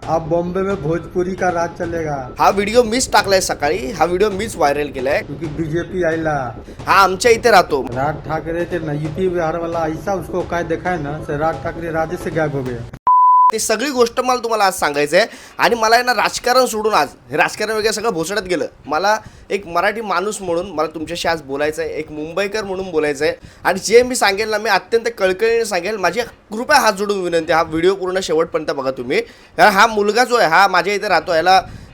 अब बॉम्बे में भोजपुरी का राज चलेगा हा व्हिडिओ मीच टाकलाय सकाळी, हा व्हिडिओ मीच व्हायरल केलाय। क्योंकि बीजेपी आइला हा आमच्या इथे राहतो। राज ठाकरे थे ना यूपी बिहार वाला ऐसा उसको काय देखा है ना से राज ठाकरे राज्य से गायब हो गए। ती सगळी गोष्ट मला तुम्हाला आज सांगायचं आहे। आणि मला आहे ना राजकारण सोडून आज हे राजकारण वगैरे सगळं भोसड्यात गेलं। मला एक मराठी माणूस म्हणून मला तुमच्याशी आज बोलायचं आहे, एक मुंबईकर म्हणून बोलायचं आहे। आणि जे मी सांगेल ना मी अत्यंत कळकळीने सांगेल। माझी कृपया हात जोडून विनंती, हा व्हिडिओ पूर्ण शेवटपर्यंत बघा तुम्ही। हा मुलगा जो आहे हा माझ्या इथे राहतो,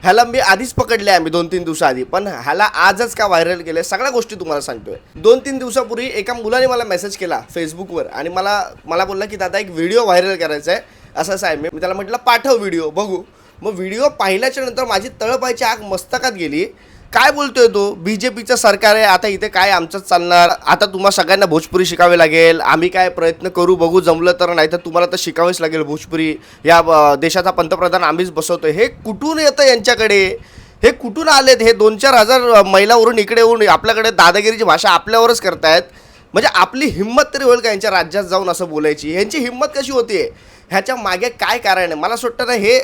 ह्याला मी आधीच पकडले आहे, मी 2-3 दिवसाआधी, पण ह्याला आजच का व्हायरल केले सगळ्या गोष्टी तुम्हाला सांगतोय। 2-3 दिवसापूर्वी एका मुलाने मला मेसेज केला फेसबुकवर आणि मला बोलला की दादा एक व्हिडिओ व्हायरल करायचा आहे, असं आहे। मी त्याला म्हटलं पाठव व्हिडिओ बघू। मग व्हिडिओ पाहिल्याच्या नंतर माझी तळपायची आग मस्तकात गेली। काय बोलतोय तो, बीजेपीचं सरकार आहे, आता इथे काय आमचंच चालणार, आता तुम्हा सगळ्यांना भोजपुरी शिकावे लागेल, आम्ही काय प्रयत्न करू बघू जमलं तर, नाही तर तुम्हाला तर शिकावेच लागेल भोजपुरी, या देशाचा पंतप्रधान आम्हीच बसवतोय। हे कुठून येतं यांच्याकडे, हे कुठून आलेत? हे 2-4 हजार महिलावरून इकडे येऊन आपल्याकडे दादागिरीची भाषा आपल्यावरच करतायत। म्हणजे आपली हिंमत तरी होईल का यांच्या राज्यात जाऊन असं बोलायची? यांची हिंमत कशी होतीये? ह्याच्या मागे काय कारण आहे? मला असं वाटतं ना हे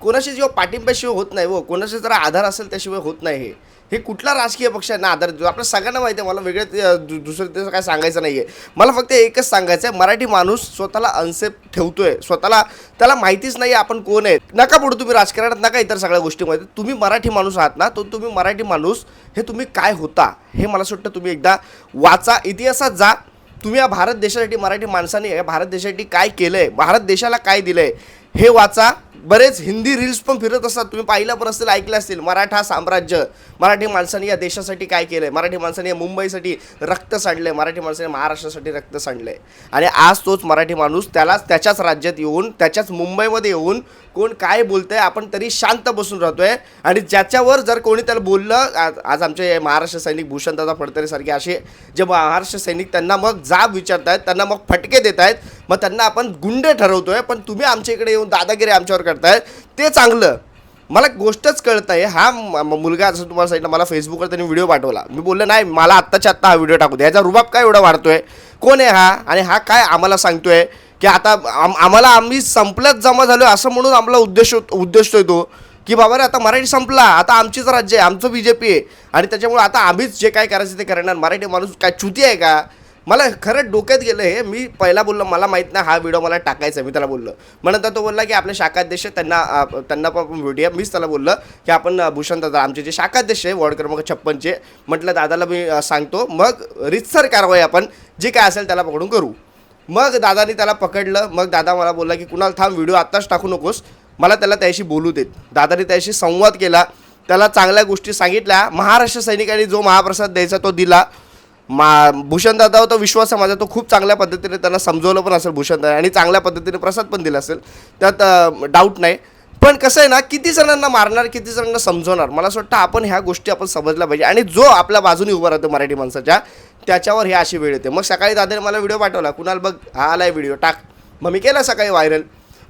कोणाशी जेव्हा पाठिंब्याशिवाय होत नाही, कोणाशी जरा आधार असेल त्याशिवाय होत नाही। हे कुठला राजकीय पक्षांना आधार देतो आपल्या सगळ्यांना माहिती आहे। मला वेगळं दुसरं त्याचं काय सांगायचं नाही आहे। मला फक्त एकच सांगायचं आहे, मराठी माणूस स्वतःला अनसेफ ठेवतोय, त्याला माहितीच नाही आपण कोण आहे। नका पडू तुम्ही राजकारणात, नका इतर सगळ्या गोष्टीमध्ये। तुम्ही मराठी माणूस आहात ना, तो तुम्ही मराठी माणूस हे तुम्ही काय होता हे मला असं वाटतं तुम्ही एकदा वाचा, इतिहासात जा। तुम्ही या भारत देशासाठी, मराठी माणसाने या भारत देशासाठी काय केलं आहे, भारत देशाला काय दिलं आहे हे वाचा। बरेच हिंदी रील्स पण फिरत असतात, तुम्ही पाहिलं पण असतील, ऐकलं असतील, मराठा साम्राज्य, मराठी माणसांनी या देशासाठी काय केलं आहे, मराठी माणसांनी या मुंबईसाठी रक्त सांडलं आहे, मराठी माणसाने महाराष्ट्रासाठी रक्त सांडलं आहे। आणि आज तोच मराठी माणूस त्याच्याच राज्यात येऊन, त्याच्याच मुंबईमध्ये येऊन कोण काय बोलतंय आपण तरी शांत बसून राहतोय। आणि ज्याच्यावर जर कोणी त्याला बोललं, आज आमचे महाराष्ट्र सैनिक भूषणदादा फडतरे सारखे असे जे महाराष्ट्र सैनिक त्यांना मग जाब विचारतायत, त्यांना मग फटके देत आहेत, मग त्यांना आपण गुंडे ठरवतोय। पण तुम्ही आमच्या इकडे येऊन दादागिरी आमच्यावर करताय ते चांगलं, मला गोष्टच कळत आहे। हा मुलगा जसं तुम्हाला सांगितलं, मला फेसबुकवर त्यांनी व्हिडिओ पाठवला, मी बोललो नाही मला आत्ताच्या आत्ता हा व्हिडिओ टाकू दे, याचा रुबाब काय एवढा वाढतोय, कोण आहे हा, आणि हा काय आम्हाला सांगतोय की आता आम्ही संपल्यात जमा झालो असं म्हणून आम्हाला उद्देशतोय तो की बाबा रे आता मराठी संपला, आता आमचीच राज्य आहे, आमचं बीजेपी आहे, आणि त्याच्यामुळे आता आम्हीच जे काय करायचं ते करणार। मराठी माणूस काय चुती आहे का? मला खरं डोक्यात गेलं हे। मी पहिला बोललो मला माहीत नाही हा व्हिडिओ मला टाकायचा आहे, मी त्याला बोललो, म्हणून तो बोलला की आपले शाखाध्यक्ष त्यांना पण व्हिडिओ, मीच त्याला बोललं की आपण भूषण दादा आमचे जे शाखाध्यक्ष आहे वॉर्ड क्रमांक 56चे, म्हटलं दादाला मी सांगतो, मग रितसर कारवाई आपण जे काय असेल त्याला पकडून करू। मग दादानी त्याला पकडलं, मग दादा मला बोलला की कुणाल थांब, व्हिडिओ आत्ताच टाकू नकोस, मला त्याला त्याशी बोलू देत। दादाने त्याशी संवाद केला, त्याला चांगल्या गोष्टी सांगितल्या, महाराष्ट्र सैनिकांनी जो महाप्रसाद द्यायचा तो दिला। भूषण दादावर तो विश्वास आहे माझा, तो खूप चांगल्या पद्धतीने त्यांना समजवलं पण असेल भूषण दादा, आणि चांगल्या पद्धतीने प्रसाद पण दिला असेल, त्यात डाऊट नाही। पण कसं आहे ना, किती जणांना मारणार, किती जणांना समजवणार, मला असं वाटतं आपण ह्या गोष्टी आपण समजल्या पाहिजे। आणि जो आपल्या बाजूने उभा राहतो मराठी माणसाच्या, त्याच्यावर हे अशी वेळ येते। मग सकाळी दादाने मला व्हिडिओ पाठवला, कुणाल बघ हा आलाय व्हिडिओ टाक, मग मी केला सकाळी व्हायरल।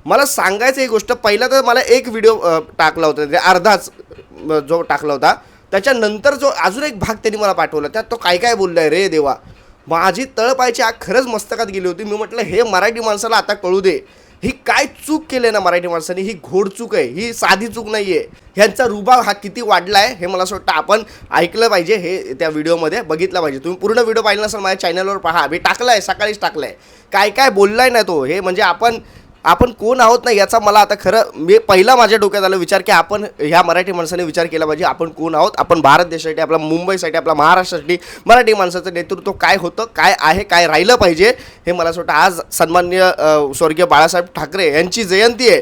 मला सांगायचं ही गोष्ट, पहिला तर मला एक व्हिडिओ टाकला होता, म्हणजे अर्धाच जो टाकला होता, त्याच्यानंतर जो अजून एक भाग त्यांनी मला पाठवला, त्यात तो काय काय बोललाय रे देवा, माझी तळपायची आग खरंच मस्तकात गेली होती। मी म्हटलं हे मराठी माणसाला आता कळू दे, ही काय चूक केली ना मराठी माणसाने, ही घोड चूक आहे, ही साधी चूक नाही आहे। ह्यांचा रुबाब हा किती वाढला आहे हे मला असं वाटतं आपण ऐकलं पाहिजे, हे त्या व्हिडिओमध्ये बघितलं पाहिजे। तुम्ही पूर्ण व्हिडिओ पाहिला नसेल माझ्या चॅनलवर पहा, मी टाकलाय, सकाळीच टाकलाय, काय काय बोललाय ना तो, हे म्हणजे आपण कोण आहोत ना याचा मला आता खरं मी पहिला माझ्या डोक्यात आला विचार की आपण ह्या मराठी माणसाने विचार केला पाहिजे, आपण कोण आहोत, आपण भारत देशासाठी, आपल्या मुंबईसाठी, आपल्या महाराष्ट्रासाठी मराठी माणसाचं नेतृत्व काय होतं, काय आहे, काय राहिलं पाहिजे, हे मला असं वाटतं। आज सन्माननीय स्वर्गीय बाळासाहेब ठाकरे यांची जयंती आहे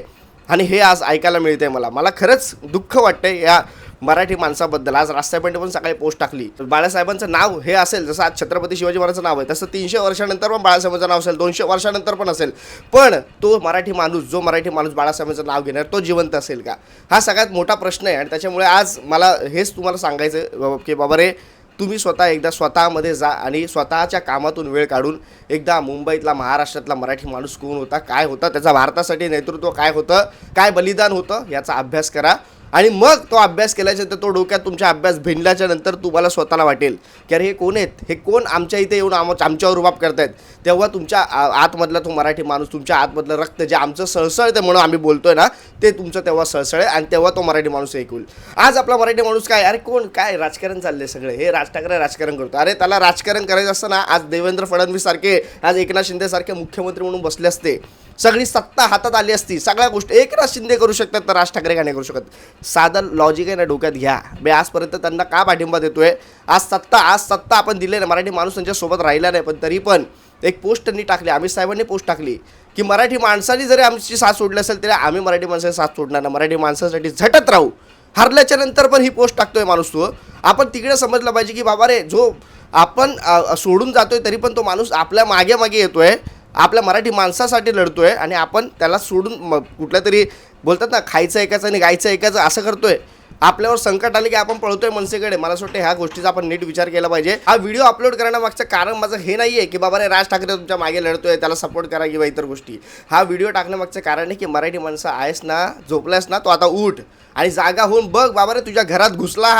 आणि हे आज ऐकायला मिळते। मला खरंच दुःख वाटतंय या मराठी माणसाबद्दल। आज राजसाहेबांनी पण सकाळी पोस्ट टाकली, बाळासाहेबांचं नाव हे असेल जसं आज छत्रपती शिवाजी महाराजांचं नाव आहे, तसं 300 वर्षानंतर पण बाळासाहेबांचं नाव असेल, 200 वर्षानंतर पण असेल, पण तो मराठी माणूस बाळासाहेबांचं नाव घेणार तो जिवंत असेल का, हा सगळ्यात मोठा प्रश्न आहे। आणि त्याच्यामुळे आज मला हेच तुम्हाला सांगायचं की बाबा रे तुम्ही एकदा स्वतःमध्ये जा आणि स्वतःच्या कामातून वेळ काढून एकदा मुंबईतला, महाराष्ट्रातला मराठी माणूस कोण होता, काय होता, त्याचा भारतासाठी नेतृत्व काय होतं, काय बलिदान होतं, याचा अभ्यास करा। आणि मग तो अभ्यास केल्याच्यानंतर तो डोक्यात तुमच्या अभ्यास भिनल्याच्या नंतर तुम्हाला स्वतःला वाटेल की अरे हे कोण आहेत, हे कोण आमच्या इथे येऊन आमच्यावर रुबाब करतायत, तेव्हा तुमच्या आतमधला तो मराठी माणूस, तुमच्या आतमधलं रक्त जे आमचं सळसळते म्हणून आम्ही बोलतोय ना, ते तुमचं तेव्हा सळसळे आणि तेव्हा तो मराठी माणूस एक होईल. आज आपला मराठी माणूस काय, अरे कोण काय राजकारण चाललंय सगळे, हे राज ठाकरे राजकारण करतो. अरे त्याला राजकारण करायचं असतं ना, आज देवेंद्र फडणवीस सारखे, आज एकनाथ शिंदे सारखे मुख्यमंत्री म्हणून बसले असते, सगळी सत्ता हातात आली असती, सगळ्या गोष्टी एकनाथ शिंदे करू शकतात तर राज ठाकरे का नाही करू शकत. साधं लॉजिक आहे ना डोक्यात घ्या. मी आजपर्यंत त्यांना का पाठिंबा देतोय, आज सत्ता आपण दिले ना, मराठी माणूस त्यांच्यासोबत राहिला नाही, पण तरी पण एक पोस्ट त्यांनी टाकली, अमित साहेबांनी पोस्ट टाकली की मराठी माणसाने जरी आमची साथ सोडली असेल तरी आम्ही मराठी माणसाची साथ सोडणार ना, मराठी माणसासाठी झटत राहू. हरल्याच्या नंतर पण ही पोस्ट टाकतोय माणूस. तो आपण तिकडे समजलं पाहिजे की बाबा रे, जो आपण सोडून जातोय तरी पण तो माणूस आपल्या मागे मागे येतोय, आपल्या मराठी माणसासाठी लढतोय आणि आपण त्याला सोडून कुठल्या तरी बोलतात ना, खायचं ऐकायचं आणि गायचं ऐकायचं असं करतोय. आपल्यावर संकट आले की आपण पळतोय मनसेकडे. मला असं वाटतं ह्या गोष्टीचा आपण नीट विचार केला पाहिजे. हा व्हिडिओ अपलोड करण्यामागचं कारण माझं हे नाही आहे की बाबा रे राज ठाकरे तुमच्या मागे लढतोय त्याला सपोर्ट करा किंवा इतर गोष्टी. हा व्हिडिओ टाकण्यामागचं कारण आहे की मराठी माणसं आहेस ना, झोपलायस ना, तो आता उठ आणि जागा होऊन बघ बाबा रे, तुझ्या घरात घुसला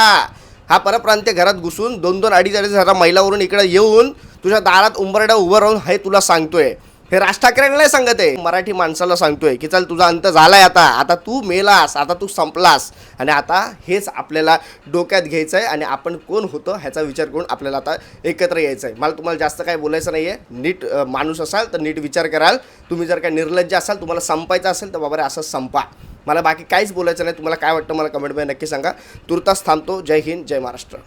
हा परप्रांतीय घरात घुसून 2-2, 2.5 हजार महिलावरून इकडे येऊन तुझ्या दारात उंबरड्या उभं राहून हे तुला सांगतोय. हे राज ठाकरेंना नाही सांगत आहे, मराठी माणसाला सांगतोय की चल तुझा अंत झालाय, आता तू मेलास, आता तू संपलास आणि आता हेच आपल्याला डोक्यात घ्यायचं आहे आणि आपण कोण होतं ह्याचा विचार करून आपल्याला आता एकत्र यायचं आहे. मला तुम्हाला जास्त काय बोलायचं नाही आहे. नीट माणूस असाल तर नीट विचार कराल. तुम्ही जर काय निर्लज्ज असाल, तुम्हाला संपायचं असेल तर बाबा रे असं संपा. मला बाकी काहीच बोलायचं नाही. तुम्हाला काय वाटतं मला कमेंटमध्ये नक्की सांगा. तुर्तास थांबतो. जय हिंद, जय महाराष्ट्र.